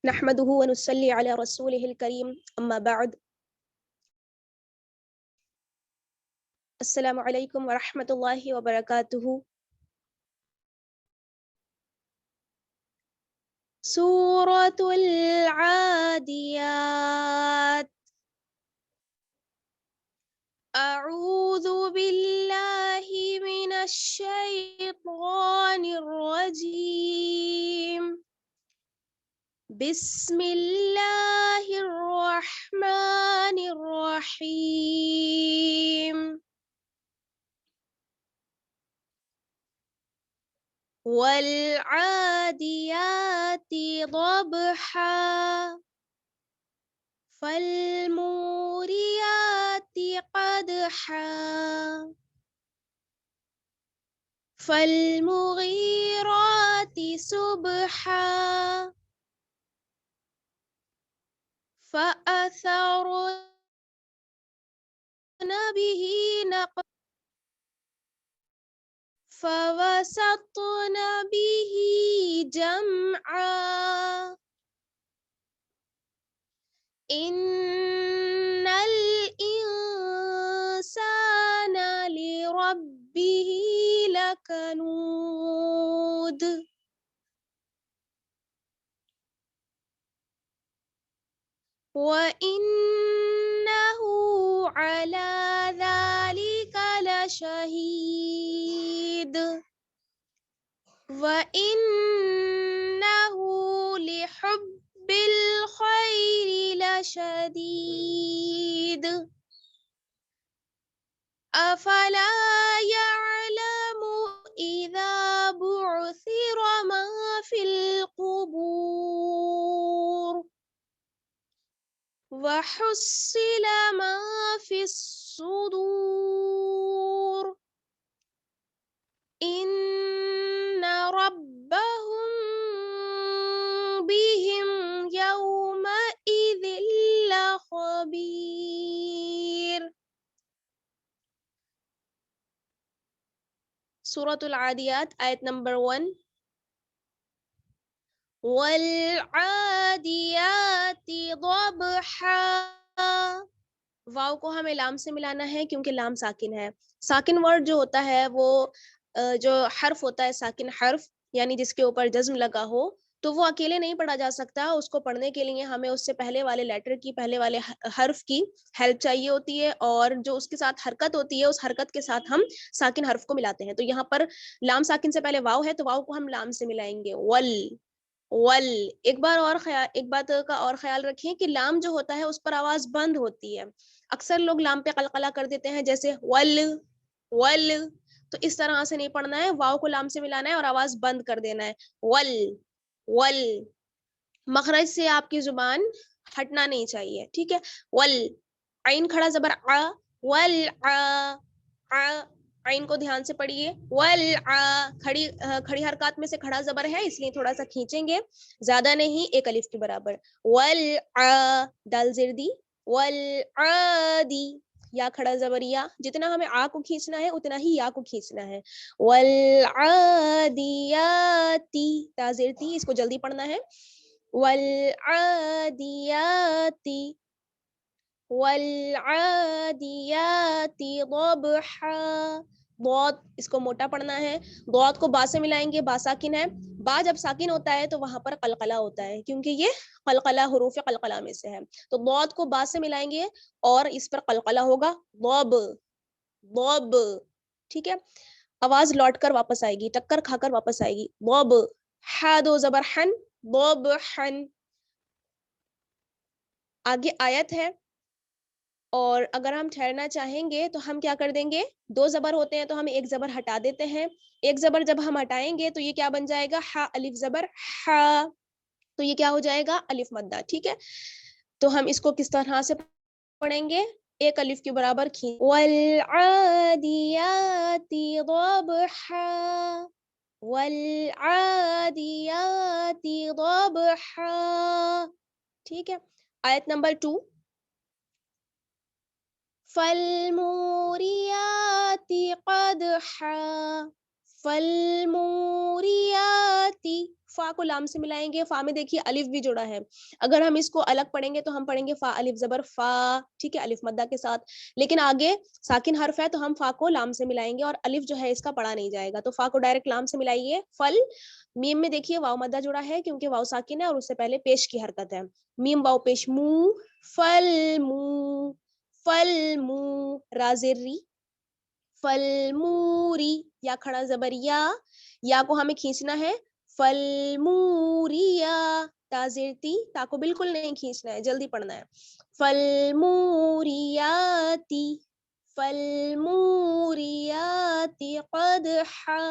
نحمده ونصلي على رسوله الكريم أما بعد السلام علیکم ورحمۃ اللہ وبرکاتہ. سورة العادیات. اعوذ باللہ من الشیطان الرجیم. بسم اللہ الرحمن الرحیم. والعادیات ضبحا فالموریات قدحا فالمغیرات صبحا فأثرن به نقعا فوسطن به جمعا ان الانسان لربه لکنود. وَإِنَّهُ عَلَى ذَلِكَ لَشَهِيدٌ وَإِنَّهُ لِحُبِّ الْخَيْرِ لَشَدِيدٌ. أَفَلَا يَعْلَمُ إِذَا بُعْثِرَ مَا فِي الْقُبُورِ وَحُصِّلَ مَا فِي الصُّدُورِ إِنَّ رَبَّهُم بِهِمْ يَوْمَئِذٍ لَخَبِيرٌ. سورة العادیات آیت نمبر 1. والعادیات ضبحا. واو کو ہمیں لام سے ملانا ہے کیونکہ لام ساکن ہے. ساکن ورڈ جو ہوتا ہے وہ جو حرف ہوتا ہے ساکن حرف یعنی جس کے اوپر جزم لگا ہو تو وہ اکیلے نہیں پڑھا جا سکتا. اس کو پڑھنے کے لیے ہمیں اس سے پہلے والے لیٹر کی پہلے والے حرف کی ہیلپ چاہیے ہوتی ہے اور جو اس کے ساتھ حرکت ہوتی ہے اس حرکت کے ساتھ ہم ساکن حرف کو ملاتے ہیں. تو یہاں پر لام ساکن سے پہلے واو ہے تو واو کو ہم لام سے ملائیں گے. ول. ایک بات کا اور خیال رکھیں کہ لام جو ہوتا ہے اس پر آواز بند ہوتی ہے. اکثر لوگ لام پہ قلقلہ کر دیتے ہیں جیسے ول. تو اس طرح سے نہیں پڑھنا ہے. واو کو لام سے ملانا ہے اور آواز بند کر دینا ہے. ول. مخرج سے آپ کی زبان ہٹنا نہیں چاہیے. ٹھیک ہے. ول. عین کھڑا زبر آ. ول عین کو دھیان سے پڑھیے. کھڑی حرکات میں سے کھڑا زبر ہے اس لیے تھوڑا سا کھینچیں گے, زیادہ نہیں, ایک الف کے برابر. دال زردی. والعادی یا کھڑا زبر یا. جتنا ہمیں آ کو کھینچنا ہے اتنا ہی یا کو کھینچنا ہے. والعادیاتی تا زرتی, اس کو جلدی پڑھنا ہے. والعادیاتی ضبحا. ضاد اس کو موٹا پڑھنا ہے. ضاد کو با سے ملائیں گے, با ساکن ہے. با جب ساکن ہوتا ہے تو وہاں پر قلقلہ ہوتا ہے کیونکہ یہ قلقلہ حروف قلقلہ میں سے ہے. تو ضاد کو با سے ملائیں گے اور اس پر قلقلہ ہوگا. ضب. ٹھیک ہے. آواز لوٹ کر واپس آئے گی, ٹکر کھا کر واپس آئے گی. ضب. ہا دو زبر حن. ضبحن. آگے آیت ہے اور اگر ہم ٹھہرنا چاہیں گے تو ہم کیا کر دیں گے, دو زبر ہوتے ہیں تو ہم ایک زبر ہٹا دیتے ہیں. ایک زبر جب ہم ہٹائیں گے تو یہ کیا بن جائے گا, ہا الف زبر ہا, تو یہ کیا ہو جائے گا, الف مدہ. ٹھیک ہے. تو ہم اس کو کس طرح سے پڑھیں گے, ایک الف کے برابر کھینچ. والعادیات ضبحا. والعادیات ضبحا. ٹھیک ہے. آیت نمبر 2. فالموریات قدحا. فالموریات فا کو لام سے ملائیں گے. فا میں دیکھیے الف بھی جڑا ہے, اگر ہم اس کو الگ پڑھیں گے تو ہم پڑھیں گے فا الف زبر فا, ٹھیک ہے, الف مدہ کے ساتھ. لیکن آگے ساکن حرف ہے تو ہم فا کو لام سے ملائیں گے اور الف جو ہے اس کا پڑھا نہیں جائے گا, تو فا کو ڈائریکٹ لام سے ملائیے. فل, میم میں دیکھیے واو مدہ جڑا ہے کیونکہ واو ساکن ہے اور اس سے پہلے پیش کی حرکت ہے. میم واو پیش مو, فل مو, فل مو. رازر ری, فل موری, یا کھڑا زبر یا کو ہمیں کھینچنا ہے. فل موریا, تازرتی, تا کو بالکل نہیں کھینچنا ہے, جلدی پڑھنا ہے. فل موریاتی, فل موریاتی قدحا,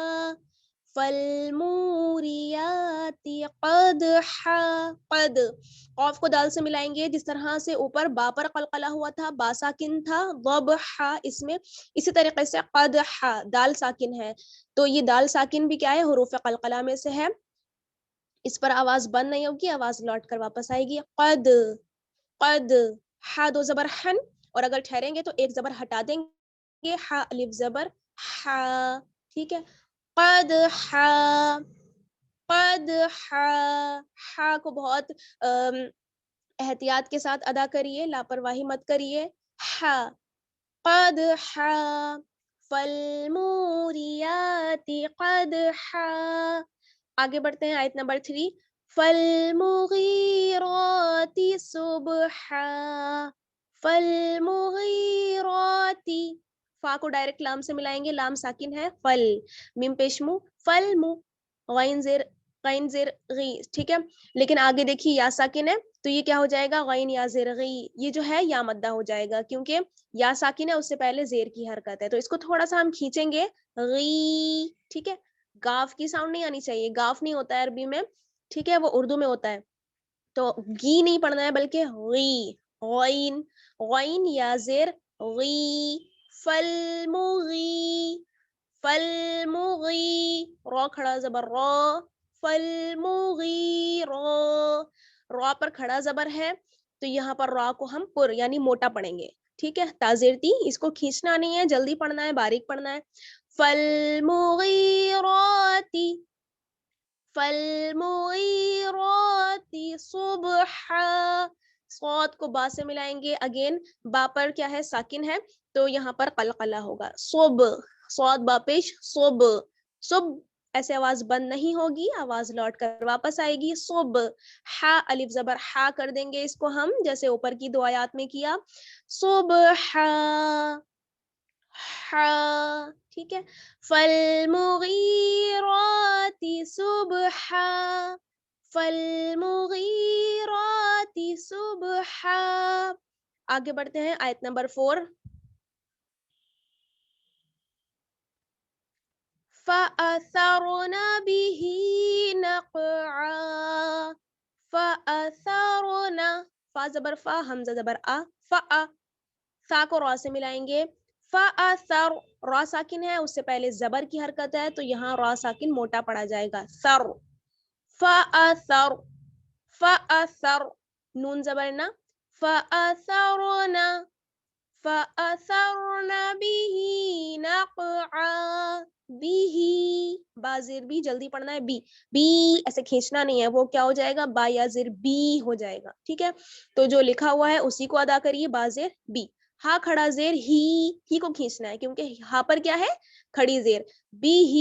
فل موریاتی قدحا. قد, قاف کو دال سے ملائیں گے جس طرح سے اوپر با پر قلقلہ ہوا تھا, با ساکن تھا, ضبحا اس میں, اسی طریقے سے قدحا دال ساکن ہے, تو یہ دال ساکن بھی کیا ہے, حروف قلقلہ میں سے ہے. اس پر آواز بند نہیں ہوگی, آواز لوٹ کر واپس آئے گی. قد, قد, ہا دو زبر حن, اور اگر ٹھہریں گے تو ایک زبر ہٹا دیں گے, ہا الف زبر ہا, ٹھیک ہے. قد ہا, قد ہا, ہا کو بہت احتیاط کے ساتھ ادا کریے, لاپرواہی مت کریے. ہا, قد ہا, فالموریات قدحا. آگے بڑھتے ہیں آیت نمبر 3. فالمغیرات صبحا, فالمغیرات, فا کو ڈائریکٹ لام سے ملائیں گے, لام ساکن ہے. فل, میم پیشمو, فلمو, غین زیر, غین زیر غی, ٹھیک ہے. لیکن آگے دیکھیے یا ساکن ہے تو یہ کیا ہو جائے گا, غین یا زیر غی, یہ جو ہے یا مدہ ہو جائے گا کیونکہ یا ساکن ہے اس سے پہلے زیر کی حرکت ہے, تو اس کو تھوڑا سا ہم کھینچیں گے, غی, ٹھیک ہے. گاف کی ساؤنڈ نہیں آنی چاہیے, گاف نہیں ہوتا ہے عربی میں, ٹھیک ہے, وہ اردو میں ہوتا ہے. تو گی نہیں پڑھنا ہے بلکہ غی, غین, غین یا زیر غی. فالمغی, فالمغی, را کھڑا زبر را, فالمغی را, را پر کھڑا زبر ہے تو یہاں پر را کو ہم پر یعنی موٹا پڑھیں گے, ٹھیک ہے. تازرتی, اس کو کھینچنا نہیں ہے, جلدی پڑھنا ہے, باریک پڑھنا ہے. فالمغیرات, فالمغیرات صبحا, صوت کو با سے ملائیں گے, اگین با پر کیا ہے, ساکن ہے, تو یہاں پر قلقلہ ہوگا. صب, صوت با پیش صب, صب, ایسے آواز بند نہیں ہوگی, آواز لوٹ کر واپس آئے گی. صب, ہا الف زبر ہا کر دیں گے اس کو ہم, جیسے اوپر کی 2 آیات میں کیا. صبحا, ہا, ٹھیک ہے. فالمغیرات صبحا, فالمغیرات صبحا. آگے بڑھتے ہیں آیت نمبر 4. فَأَثَرْنَ بِهِ نَقْعًا, فَأَثَرْنَ, فا زبر فا, حمزہ زبر آ, فا, سا کو را سے ملائیں گے. فَأَثَرْ, را ساکن ہے, اس سے پہلے زبر کی حرکت ہے تو یہاں را ساکن موٹا پڑا جائے گا. سر, فَأَثَرْ, فَأَثَرْ, نون زبر نا, فَأَثَرْنَ, فَأَثَرْنَ بِهِ نَقْعًا, بِهِ, با زیر بی, جلدی پڑھنا ہے, بی, بی ایسے کھینچنا نہیں ہے, وہ کیا ہو جائے گا, با یا زیر بی ہو جائے گا, ٹھیک ہے. تو جو لکھا ہوا ہے اسی کو ادا کریے, با زیر بی. ہا کھڑا زیر ہی کو کھینچنا ہے کیونکہ ہا پر کیا ہے, کھڑی زیر. بِهِ,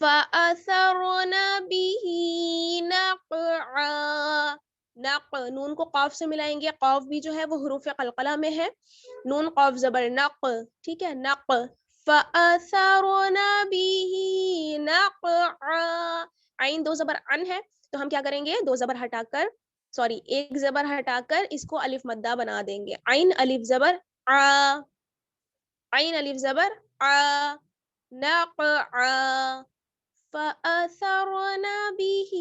فَأَثَرْنَ بِهِ نَقْعًا, نق, نون کو قاف سے ملائیں گے, قاف بھی جو ہے وہ حروف قلقلہ میں ہے, نون قاف زبر نق, ٹھیک ہے. نق, فَأَثَرْنَ بِهِ نَقْعًا, عین 2 زبر ان ہے تو ہم کیا کریں گے, 2 زبر ہٹا کر, سوری 1 زبر ہٹا کر اس کو الف مدہ بنا دیں گے. عین الف زبر آ, عین الف زبر آ, نقعا, فَأَثَرْنَ بِهِ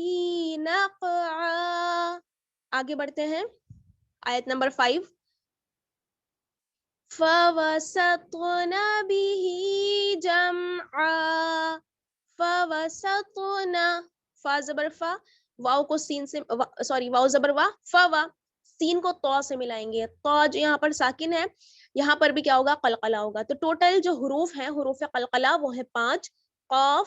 نَقْعًا. آگے بڑھتے ہیں آیت نمبر 5. فَوَسَطْنَ بِهِ جَمْعًا, فَوَسَطْنَ, فا زبر فا, واو کو سین سے, سوری واو زبر وا, فوا, سین کو تو سے ملائیں گے, تو جو یہاں پر ساکن ہے یہاں پر بھی کیا ہوگا, قلقلہ ہوگا. تو ٹوٹل جو حروف ہیں, حروف قلقلہ وہ ہے 5, قاف,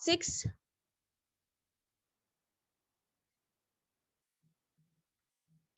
6,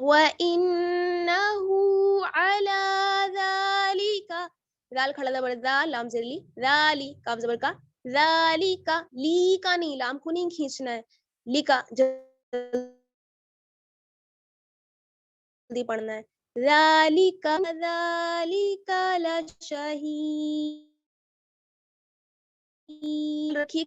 وَإِنَّهُ عَلَى ذَلِكَ دال کھڑا زبر دا لام زیر لی ذالی کاف زبر کا ذالک لی کا نہیں لام کو نہیں کھینچنا ہے لی کا جلدی پڑھنا ہے ذالک ذالک لشہید رکھیے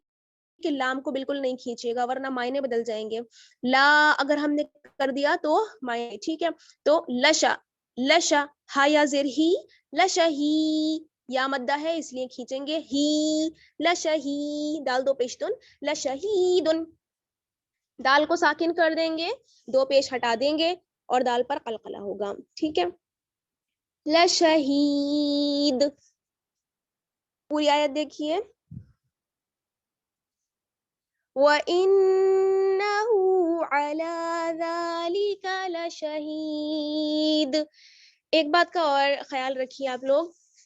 کہ لام کو بالکل نہیں کھینچے گا ورنہ معنی بدل جائیں گے لا اگر ہم نے کر دیا تو معنی ٹھیک ہے تو لشا لشا ہا یا زیر ہی لشہی یا مدہ ہے اس لیے کھینچیں گے ہی لشہی دال دو پیشتن لشہیدن دال کو ساکن کر دیں گے دو پیش ہٹا دیں گے اور دال پر قلقلہ ہوگا ٹھیک ہے لشہید پوری آیت دیکھیے وَإِنَّهُ عَلَى ذَلِكَ لَشَهِيدٌ ایک بات کا اور خیال رکھیے آپ لوگ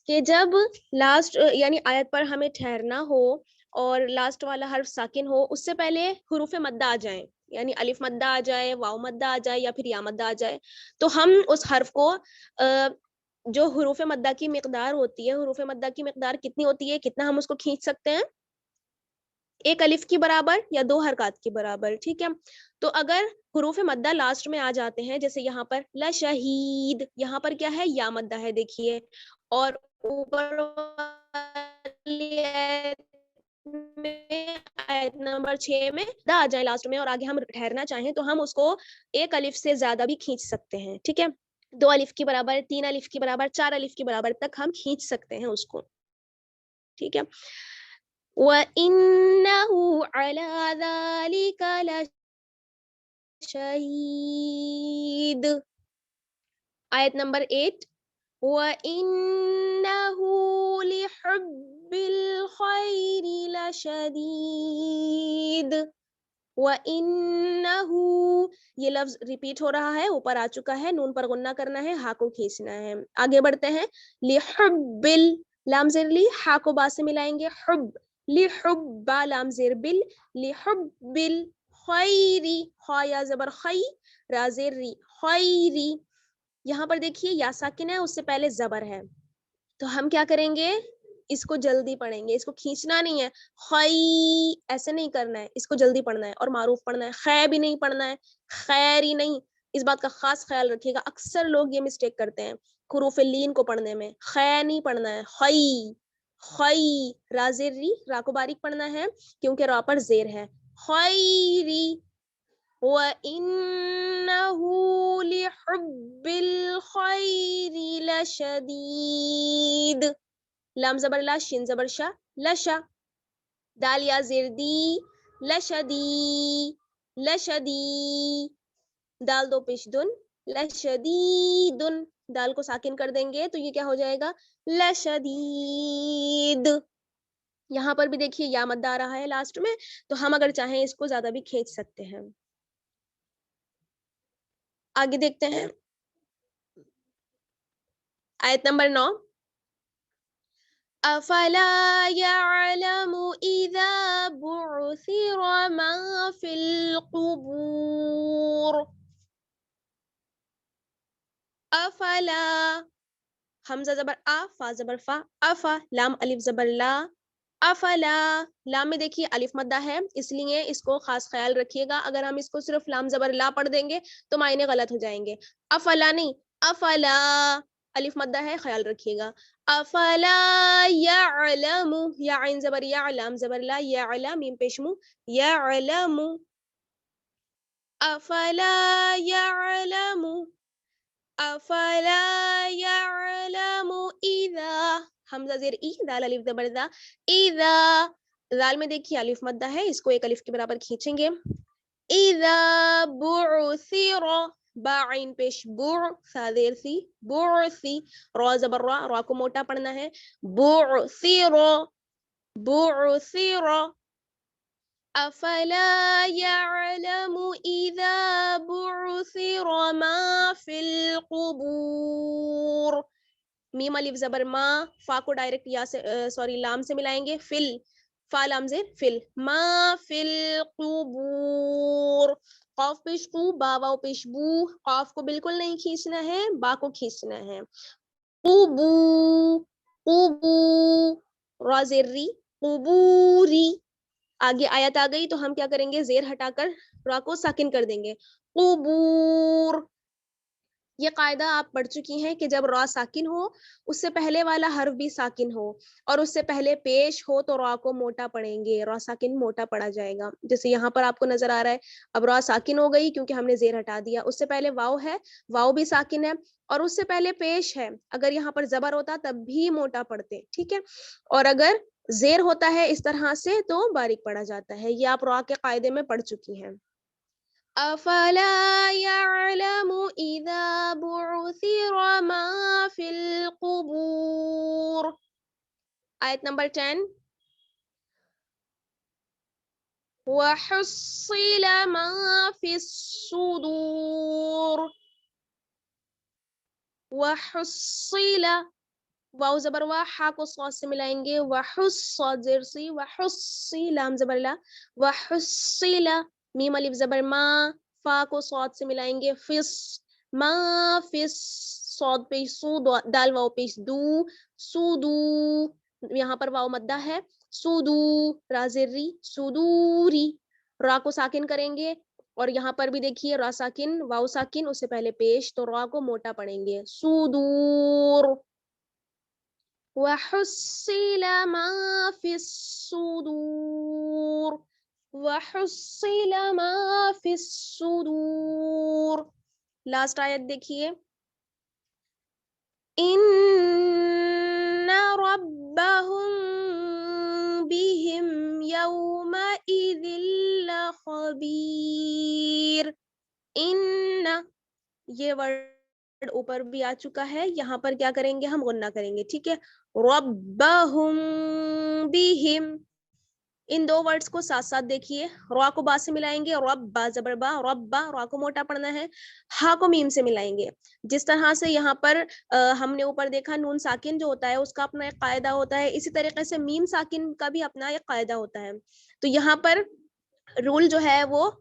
کہ جب لاسٹ یعنی آیت پر ہمیں ٹھہرنا ہو اور لاسٹ والا حرف ساکن ہو اس سے پہلے حروف مدہ آ جائیں یعنی الف مدہ آ جائے واو مدہ آ جائے یا پھر یا مدہ آ جائے تو ہم اس حرف کو جو حروف مدہ کی مقدار ہوتی ہے حروف مدہ کی مقدار کتنی ہوتی ہے کتنا ہم اس کو کھینچ سکتے ہیں ایک الف کی برابر یا دو حرکات کی برابر ٹھیک ہے تو اگر حروف مدہ لاسٹ میں آ جاتے ہیں جیسے یہاں پر لشہید یہاں پر کیا ہے یا مدہ ہے دیکھیے اور اوپر آیت نمبر 6 میں دا آ جائے لاسٹ میں اور آگے ہم ٹھہرنا چاہیں تو ہم اس کو ایک الف سے زیادہ بھی کھینچ سکتے ہیں ٹھیک ہے 2 الف کی برابر 3 الف کی برابر 4 الف کی برابر تک ہم کھینچ سکتے ہیں اس کو ٹھیک ہے وَإِنَّهُ عَلَى ذَلِكَ لَشَهِيدٌ آیت نمبر 8 وَإِنَّهُ لِحُبِّ الْخَيْرِ لَشَدِيدٌ وَإِنَّهُ یہ لفظ ریپیٹ ہو رہا ہے اوپر آ چکا ہے نون پر غنہ کرنا ہے ہا کو کھینچنا ہے آگے بڑھتے ہیں لِحُبِّ لام زیر لی ہا کو با سے ملائیں گے حب لِحُبَّ با لام زیر بل لِحُبِّ الْخَيْرِ خا یا زبر خی را زیر ری خیری یہاں پر دیکھیے یا ساکن ہے اس سے پہلے زبر ہے تو ہم کیا کریں گے اس کو جلدی پڑھیں گے اس کو کھینچنا نہیں ہے خی ایسے نہیں کرنا ہے اس کو جلدی پڑھنا ہے اور معروف پڑھنا ہے خے بھی نہیں پڑھنا ہے خیری نہیں اس بات کا خاص خیال رکھیے گا اکثر لوگ یہ مسٹیک کرتے ہیں حروف لین کو پڑھنے میں خے نہیں پڑھنا ہے خی خی را زیر ری را کو باریک پڑھنا ہے کیونکہ را پر زیر ہے خیری وَإِنَّهُ لِحُبِّ الْخَيْرِ لَشَدِيدٌ لام زبر لا شین زبر شا لشا دال یا زیر دی لشدی لشدی دال دو پیش دن لشدیدن دال کو ساکن کر دیں گے تو یہ کیا ہو جائے گا لشدید یہاں پر بھی دیکھیے یا مد آ رہا ہے لاسٹ میں تو ہم اگر چاہیں اس کو زیادہ بھی کھینچ سکتے ہیں آگے دیکھتے ہیں آیت نمبر 9 افلا يعلم اذا بعثر ما في القبور افلا حمزہ زبر آ فا زبر فا افا لام الف زبر لا افلا لام میں دیکھیے الف مدہ ہے اس لیے اس کو خاص خیال رکھیے گا اگر ہم اس کو صرف لام زبر لا پڑھ دیں گے تو معنی غلط ہو جائیں گے افلا نہیں افلا الف مدہ ہے خیال رکھیے گا افلا يعلم یا عین زبر یا لام زبر لا يعلم میم پیشمو يعلم افلا يعلم افلا يعلم اذا حمزہ زیر ای دال الف زبر دا اذا دال میں دیکھیے الف مدہ ہے اس کو ایک الف کے برابر کھینچیں گے اذا بعثر با عین پیش بع ثا زیر سی بعثی را زبر را کو موٹا پڑھنا ہے بعثر بعثر افلا يعلم اذا بعثر ما في القبور میم الف زبر ما فا کو ڈائریکٹ یا سے لام سے ملائیں گے فل فا لام زیر فل ما فی القبور قاف پیش قو، با واو پیش بو. قاف کو بالکل نہیں کھینچنا ہے، با کو کھینچنا ہے. قبو، قبو. را زیر ری، قبوری. آگے آیت آ گئی تو ہم کیا کریں گے، زیر ہٹا کر را کو ساکن کر دیں گے. قبور. یہ قاعدہ آپ پڑھ چکی ہیں کہ جب را ساکن ہو اس سے پہلے والا حرف بھی ساکن ہو اور اس سے پہلے پیش ہو تو را کو موٹا پڑھیں گے، را ساکن موٹا پڑھا جائے گا. جیسے یہاں پر آپ کو نظر آ رہا ہے اب را ساکن ہو گئی کیونکہ ہم نے زیر ہٹا دیا. اس سے پہلے واو ہے، واو بھی ساکن ہے اور اس سے پہلے پیش ہے. اگر یہاں پر زبر ہوتا تب بھی موٹا پڑھتے، ٹھیک ہے. اور اگر زیر ہوتا ہے اس طرح سے تو باریک پڑھا جاتا ہے. یہ آپ را کے قاعدے میں پڑھ چکی ہیں. افلا يعلم اذا بعثر ما في القبور. آیت نمبر 10. وحصل ما في الصدور. وحصل، واو زبر وا، ہا کو صاد سے ملائیں گے. وحص، صاد زیر سی، وحصی، لام زبر لا. وحصل، میم الف زبر ما، فا کو صاد سے ملائیں گے. فس، ما فس، صاد پیش سو، دال واو پیش دو، سودو. یہاں پر واو مدہ ہے. سودو، را زیر ری، سودوری. را کو ساکن کریں گے اور یہاں پر بھی دیکھیے را ساکن، واو ساکن، اس سے پہلے پیش تو را کو موٹا پڑھیں گے. سودور. وحصل ما في الصدور. وحصل ما في الصدور. لاسٹ آیت دیکھیے. ان ربهم بهم يومئذ لخبير. ان، یہ ورڈ اوپر بھی آ چکا ہے، یہاں پر کیا کریں گے ہم غنہ کریں گے، ٹھیک ہے. ربهم بهم. ان دو ورڈز کو ساتھ ساتھ دیکھیے. را کو با سے ملائیں گے، رب با زبر با، رب با، را کو موٹا پڑھنا ہے. ہا کو میم سے ملائیں گے. جس طرح سے یہاں پر ہم نے اوپر دیکھا نون ساکن جو ہوتا ہے اس کا اپنا ایک قاعدہ ہوتا ہے، اسی طریقے سے میم ساکن کا بھی اپنا ایک قاعدہ ہوتا ہے. تو یہاں پر رول جو ہے وہ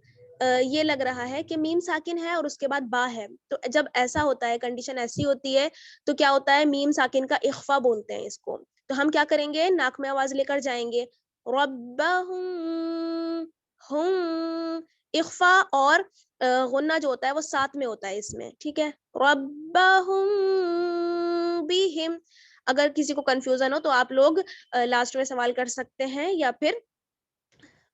یہ لگ رہا ہے کہ میم ساکن ہے اور اس کے بعد با ہے. تو جب ایسا ہوتا ہے، کنڈیشن ایسی ہوتی ہے تو کیا ہوتا ہے، میم ساکن کا اخفا بولتے ہیں اس کو. تو ہم کیا کریں گے، ناک میں آواز لے کر جائیں گے. ربہم، ہم، اخفا اور غنہ جو ہوتا ہے وہ ساتھ میں ہوتا ہے اس میں، ٹھیک ہے. ربہم بہم. اگر کسی کو کنفیوژن ہو تو آپ لوگ لاسٹ میں سوال کر سکتے ہیں یا پھر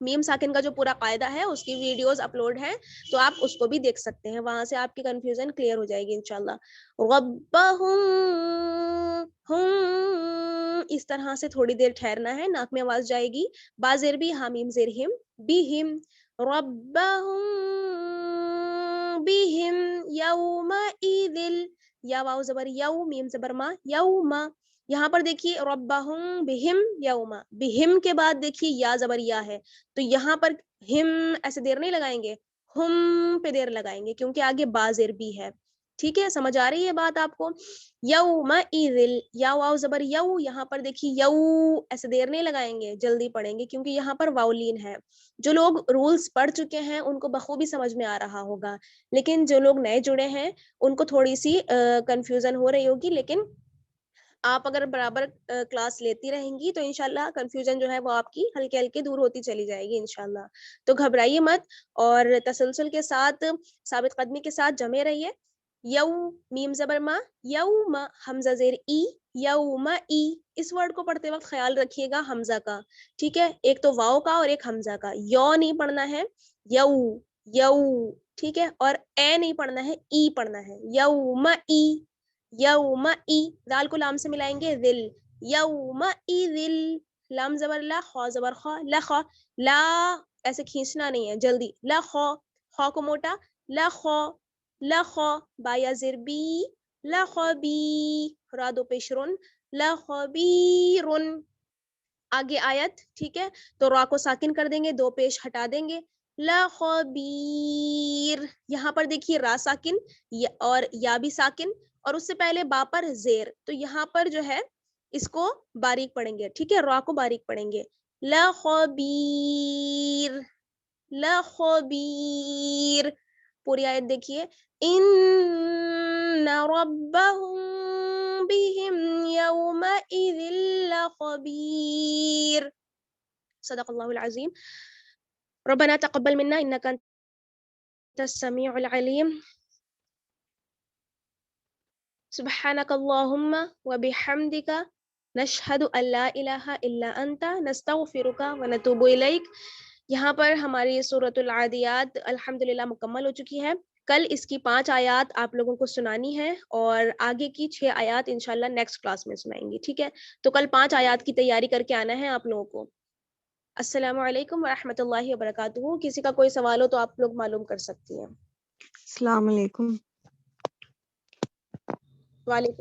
میم ساکن کا جو پورا قاعدہ ہے اس کی ویڈیوز اپلوڈ ہیں تو آپ اس کو بھی دیکھ سکتے ہیں، وہاں سے آپ کی کنفیوژن کلیئر ہو جائے گی انشاءاللہ. ربہم، ہم، اس طرح سے تھوڑی دیر ٹھہرنا ہے، ناک میں آواز جائے گی. با زیر بھی، حامیم زیر ہم، بہم. ربہم بہم یومئذ، یا واو زبر یو، میم زبر ما، یوما. یہاں پر دیکھیے ربہم بہم یوما، بہم کے بعد دیکھیے یا زبر یا ہے تو یہاں پر ہم ایسے دیر نہیں لگائیں گے، ہم پہ دیر لگائیں گے کیونکہ آگے با زیر بھی ہے. ٹھیک ہے، سمجھ آ رہی ہے بات آپ کو. یومئذ، یا واو زبر یو، یہاں پر دیکھیے یو، ایسے دیر نہیں لگائیں گے، جلدی پڑھیں گے کیونکہ یہاں پر واولین ہے. جو لوگ رولز پڑھ چکے ہیں ان کو بخوبی سمجھ میں آ رہا ہوگا، لیکن جو لوگ نئے جڑے ہیں ان کو تھوڑی سی کنفیوژن ہو رہی ہوگی. لیکن آپ اگر برابر کلاس لیتی رہیں گی تو انشاءاللہ کنفیوژن جو ہے وہ آپ کی ہلکے ہلکے دور ہوتی چلی جائے گی انشاءاللہ. تو گھبرائیے مت اور تسلسل کے ساتھ، ثابت قدمی کے ساتھ جمے رہیے. یو، میم زبر ما، یوم، حمزہ زیر ای، یوم ای. اس ورڈ کو پڑھتے وقت خیال رکھیے گا حمزہ کا، ٹھیک ہے، ایک تو واو کا اور ایک حمزہ کا. یو نہیں پڑھنا ہے، یو، یو، ٹھیک ہے، اور اے نہیں پڑھنا ہے، ای پڑھنا ہے. یوم ای، یوم ای. دال کو لام سے ملائیں گے، ذل، یوم ای ذل. لام زبر لا، خا زبر خا، لخا. لا ایسے کھینچنا نہیں ہے، جلدی. لخا، خا کو موٹا، لخا، لخا. با یا زیر بی، لخبی. را دو پیش رن، لخبیرن. آگے آیت، ٹھیک ہے، تو را کو ساکن کر دیں گے، دو پیش ہٹا دیں گے. لخبیر. یہاں پر دیکھیے را ساکن اور یا بھی ساکن اور اس سے پہلے با پر زیر، تو یہاں پر جو ہے اس کو باریک پڑھیں گے، ٹھیک ہے، را کو باریک پڑھیں گے. لخبیر. لخبیر. پوری آیت دیکھیے. ان ربهم بهم يومئذ لخبیر. صدق اللہ العظیم. ربنا تقبل منا انك انت السميع العليم. سبحانك اللهم وبحمدك نشهد ان لا الہ الا انت نستغفرك ونتوب الیک. یہاں پر ہماری سورۃ العادیات الحمدللہ مکمل ہو چکی ہے. کل اس کی 5 آیات آپ لوگوں کو سنانی ہے اور آگے کی 6 آیات انشاءاللہ نیکسٹ کلاس میں سنائیں گی. ٹھیک ہے, تو کل 5 آیات کی تیاری کر کے آنا ہے آپ لوگوں کو. السلام علیکم ورحمۃ اللہ وبرکاتہ. کسی کا کوئی سوال ہو تو آپ لوگ معلوم کر سکتی ہیں. السلام علیکم. وعلیکم